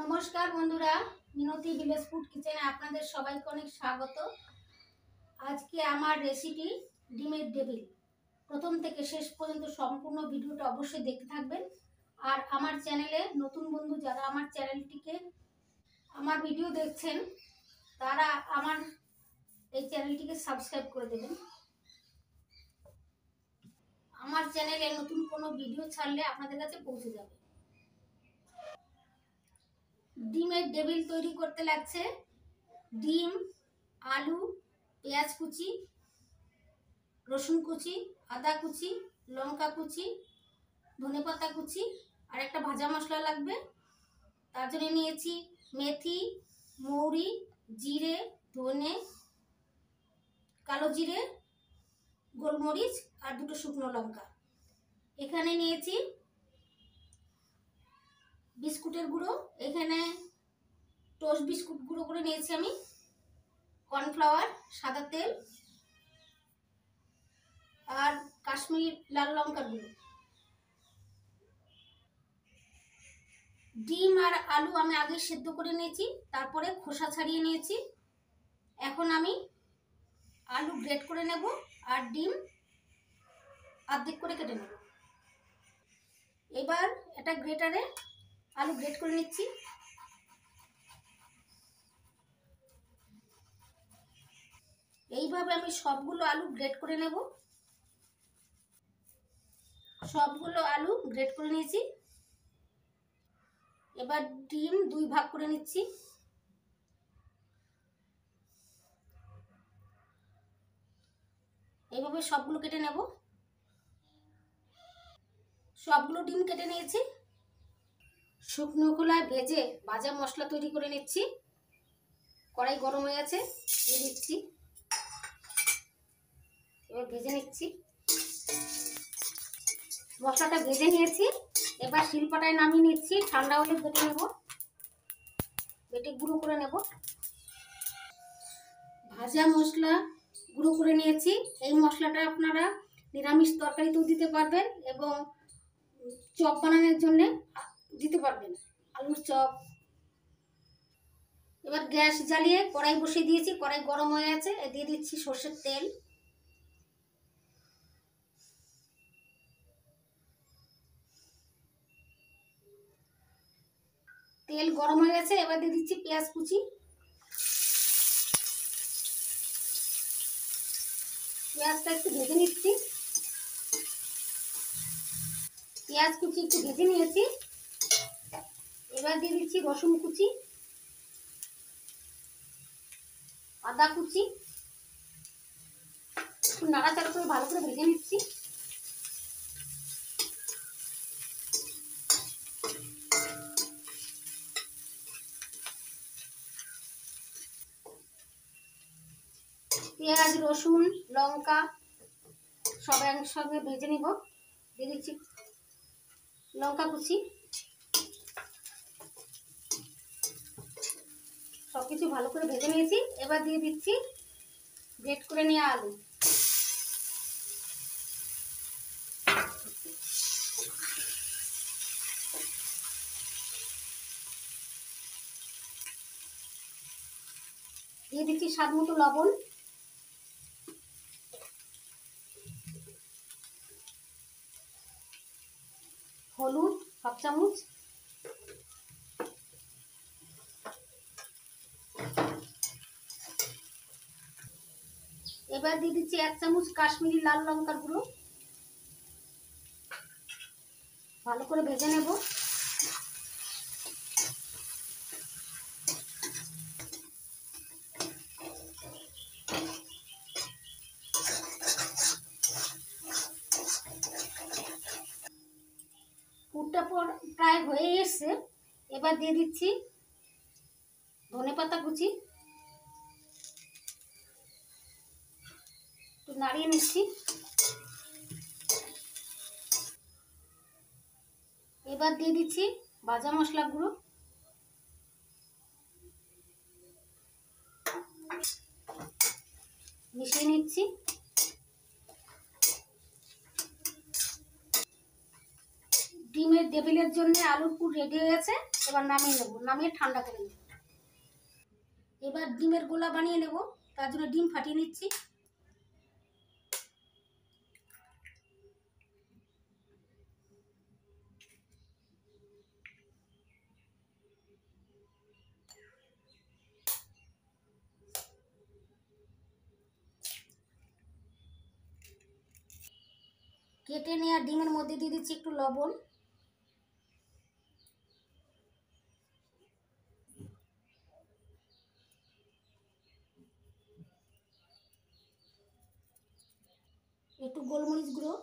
নমস্কার বন্ধুরা, মিনতি village food কিচেনে আপনাদের সবাইকে অনেক স্বাগত। আজকে আমার রেসিপি ডিমের ডেভিল। প্রথম থেকে শেষ পর্যন্ত সম্পূর্ণ ভিডিওটা অবশ্যই দেখতে থাকবেন। আর আমার চ্যানেলে নতুন বন্ধু যারা আমার ভিডিও দেখছেন তারা আমার এই চ্যানেলটিকে সাবস্ক্রাইব করে দেবেন। আমার চ্যানেলে নতুন কোনো ভিডিও ছাড়লে আপনাদের কাছে পৌঁছে যাবে। ডিমের ডেভিল তৈরি করতে লাগছে ডিম, আলু, পেঁয়াজ কুচি, রসুন কুচি, আদা কুচি, লঙ্কা কুচি, ধনেপাতা কুচি আর একটা ভাজা মশলা লাগবে। তার জন্য নিয়েছি মেথি, মৌরি, জিরে, ধনে, কালো জিরে, গোলমরিচ আর দুটো শুকনো লঙ্কা। এখানে নিয়েছি বিস্কুটের গুঁড়ো, এখানে টোস্ট বিস্কুট গুঁড়ো করে নিয়েছি আমি, কর্নফ্লাওয়ার, সাদা তেল আর কাশ্মীরি লাল লঙ্কার গুঁড়ো। ডিম আর আলু আমি আগে সেদ্ধ করে নিয়েছি, তারপরে খোসা ছাড়িয়ে নিয়েছি। এখন আমি আলু গ্রেট করে নেব আর ডিম অর্ধেক করে কেটে নেব। এবার এটা গ্রেটারে আলু গ্রেট করে নিচ্ছি। এইভাবে আমি সবগুলো আলু গ্রেট করে নেব। সবগুলো আলু গ্রেট করে নিয়েছি। এবার ডিম দুই ভাগ করে নিচ্ছি। এইভাবে সবগুলো কেটে নেব। সবগুলো ডিম কেটে নিয়েছি। শুকনো খোলায় ভেজে ভাজা মশলা তৈরি করে নিচ্ছি। কড়াই গরম হয়ে গেছে, দিয়ে দিচ্ছি। এবার ভেজে নিচ্ছি। মশলাটা ভেজে নিয়েছি। এবার শিলপাটায় নামিয়ে নিচ্ছি। ঠান্ডা হলে বেটে নেব, বেটে গুঁড়ো করে নেব। ভাজা মশলা গুঁড়ো করে নিয়েছি। এই মশলাটা আপনারা নিরামিষ তরকারিতেও দিতে পারবেন এবং চপ বানানোর জন্য দিতে পারবেন, আলুর চপ। এবার গ্যাস জ্বালিয়ে কড়াই বসিয়ে দিয়েছি। কড়াই গরম হয়ে আছে, দিয়ে দিচ্ছি সর্ষের তেল। তেল গরম হয়ে গেছে, এবার দিয়ে দিচ্ছি পেঁয়াজ কুচি। পেঁয়াজটা একটু ভেজে নিচ্ছি। পেঁয়াজ কুচি একটু ভেজে নিয়েছি। এবার দিয়ে দিচ্ছি রসুন কুচি, আদা কুচি। একটু নাড়াচাড়া করে ভালো করে ভেজে নিচ্ছি। পেঁয়াজ, রসুন, লঙ্কা সব একসঙ্গে ভেজে নিব। দিয়ে দিচ্ছি লঙ্কা কুচি। সবকিছু ভালো করে ভেজে নিয়েছি। এবার দিয়ে দিচ্ছি গ্রেট করে নেওয়া আলু। দিয়ে দিচ্ছি স্বাদ মতো লবণ, হলুদ হাফ চামচ, এবার দিয়ে দিচ্ছি 1 চামচ কাশ্মীরি লাল লঙ্কার গুঁড়ো। ভালো করে ভেজে নেব। পুরটা প্রায় হয়ে এসছে। এবার দিয়ে দিচ্ছি ধনেপাতা কুচি। একটু নাড়িয়ে নিচ্ছি। এবার দিয়ে দিচ্ছি ভাজা মশলা গুঁড়ো। মিশিয়ে নিচ্ছি। ডিমের টেবিলের জন্য আলুর পুর রেডি হয়ে গেছে। এবার নামিয়ে নেব, নামিয়ে ঠান্ডা করে নেব। এবার ডিমের গোলা বানিয়ে নেব, তার জন্য ডিম ফাটিয়ে নিচ্ছি। কেটে নেওয়া ডিমের মধ্যে দিয়ে দিচ্ছি একটু লবণ, একটু গোলমরিচ গুঁড়ো,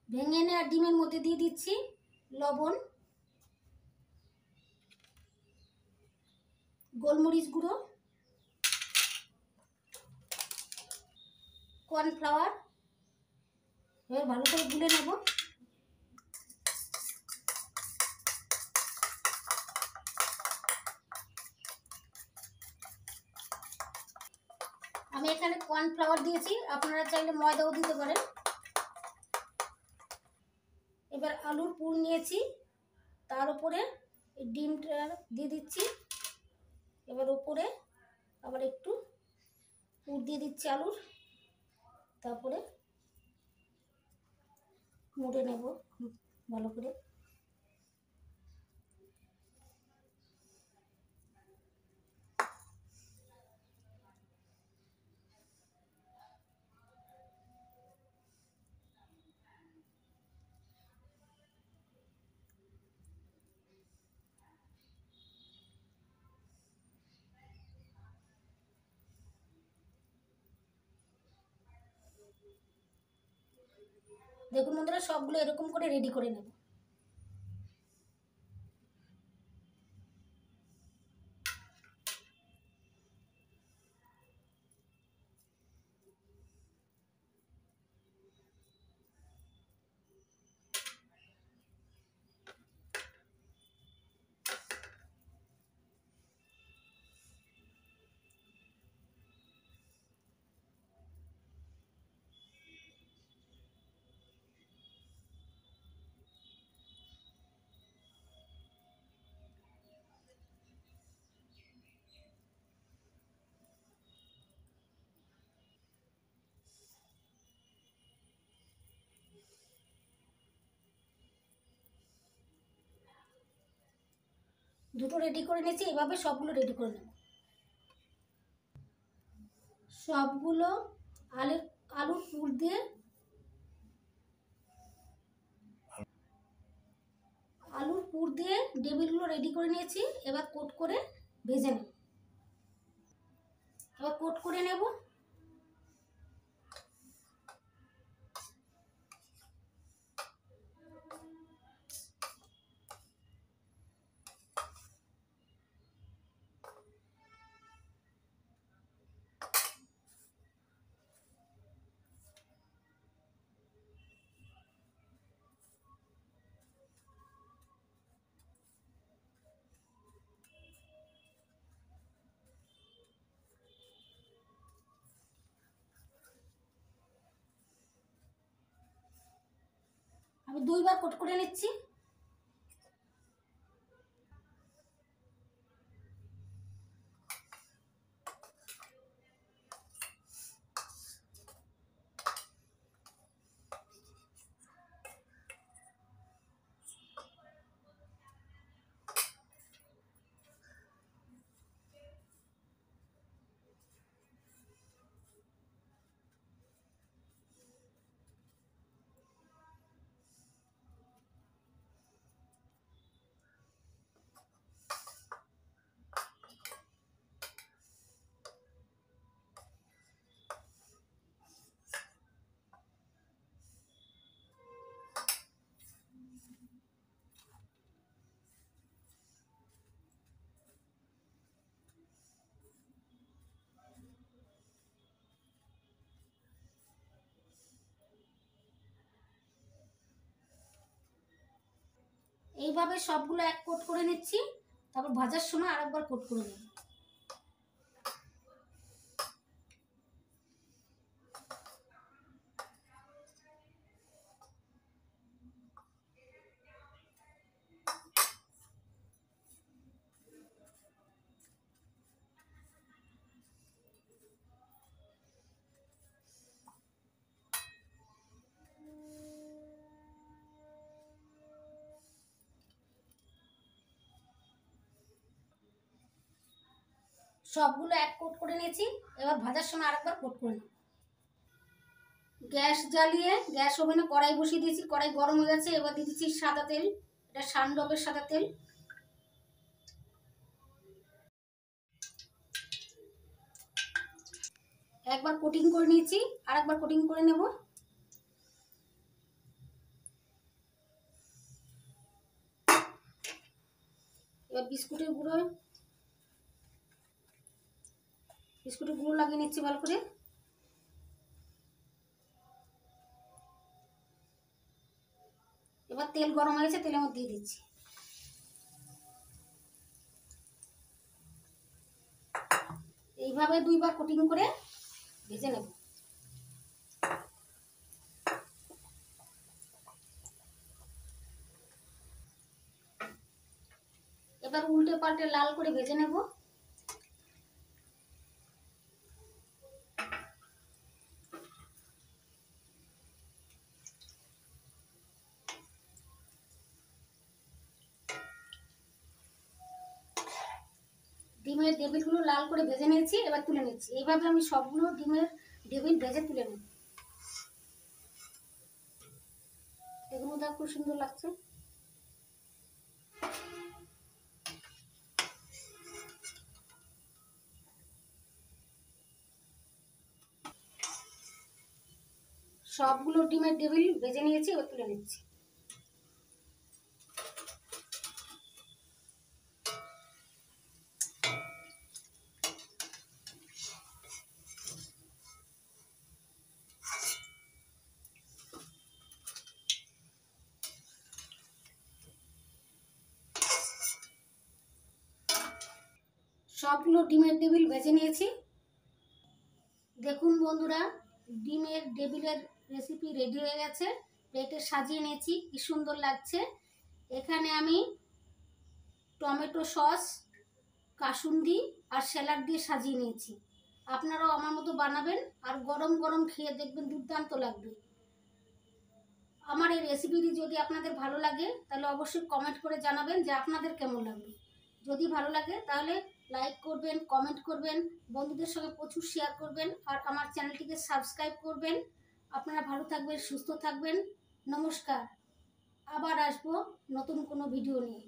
ভেঙে নেওয়া ডিমের মধ্যে দিয়ে দিচ্ছি লবণ, গোলমরিচ গুঁড়ো, কর্নফ্লাওয়ার। এবার ভালো করে গুলে নেব। আমি এখানে কর্নফ্লাওয়ার দিয়েছি, আপনারা চাইলে ময়দাও দিতে পারেন। এবার আলুর পুর নিয়েছি, তার উপরে ডিমটা দিয়ে দিচ্ছি। এবার উপরে আবার একটু পুর দিয়ে দিচ্ছি আলুর, তারপরে মুড়ে নেব ভালো করে। দেখুন বন্ধুরা, সবগুলো এরকম করে রেডি করে নেব। দুটো রেডি করে নিয়েছি, এভাবে সবগুলো রেডি করে নেব। সবগুলো আলুর পুর দিয়ে টেবিলগুলো রেডি করে নিয়েছি। এবার কোট করে ভেজে নেব। এবার কোট করে নেব। আমি দুইবার কোট করে নিচ্ছি। এইভাবে সবগুলো এক কোট করে নিচ্ছি, তারপর ভাজার সময় আরেকবার কোট করে নেব। সবগুলো এক কোট করে নিয়েছি। এবার ভাজার সময় আরেকবার কোট করে নেব। গ্যাস জ্বালিয়ে গ্যাস ওভেনে কড়াই বসিয়ে দিয়েছি, কড়াই গরম হয়ে গেছে। এবার দিয়ে দিচ্ছি সাদা তেল, এটা সানডবের সাদা তেল। একবার কোটিং করে নিয়েছি, আর একবার কোটিং করে নেব। এবার বিস্কুটের গুঁড়ো লাগিয়ে নিচ্ছি ভালো করে। এবার তেল গরম হয়েছে, তেলের মধ্যে দিয়ে দিচ্ছি। এইভাবে দুইবার কোটিং করে ভেজে নেব। এবার উল্টে পাল্টে লাল করে ভেজে নেব। ডিমের ডেভিলগুলো লাল করে ভেজে নিয়েছি, এবার তুলে নিচ্ছি। এইভাবে আমি সবগুলো ডিমের ডেভিল ভেজে তুলে নেব। দেখুন ওটা খুব সুন্দর লাগছে। সবগুলো ডিমের ডেভিল ভেজে নিয়েছি, এবার তুলে নিচ্ছি। সবগুলো ডিমের ডেভিল ভেজে নিয়েছি। দেখুন বন্ধুরা, ডিমের ডেভিলের রেসিপি রেডি হয়ে গেছে। প্লেটে সাজিয়ে নিয়েছি, কি সুন্দর লাগছে। এখানে আমি টমেটো সস, কাসুন্দি আর স্যালাড দিয়ে সাজিয়ে নিয়েছি। আপনারাও আমার মতো বানাবেন, আর গরম গরম খেয়ে দেখবেন দুর্দান্ত লাগবে। আমার এই রেসিপিটি যদি আপনাদের ভালো লাগে তাহলে অবশ্যই কমেন্ট করে জানাবেন যে আপনাদের কেমন লাগবে। যদি ভালো লাগে তাহলে লাইক করবেন, কমেন্ট করবেন, বন্ধুদের সঙ্গে প্রচুর শেয়ার করবেন, আর আমার চ্যানেলটিকে সাবস্ক্রাইব করবেন। আপনারা ভালো থাকবেন, সুস্থ থাকবেন। নমস্কার। আবার আসবো নতুন কোনো ভিডিও নিয়ে।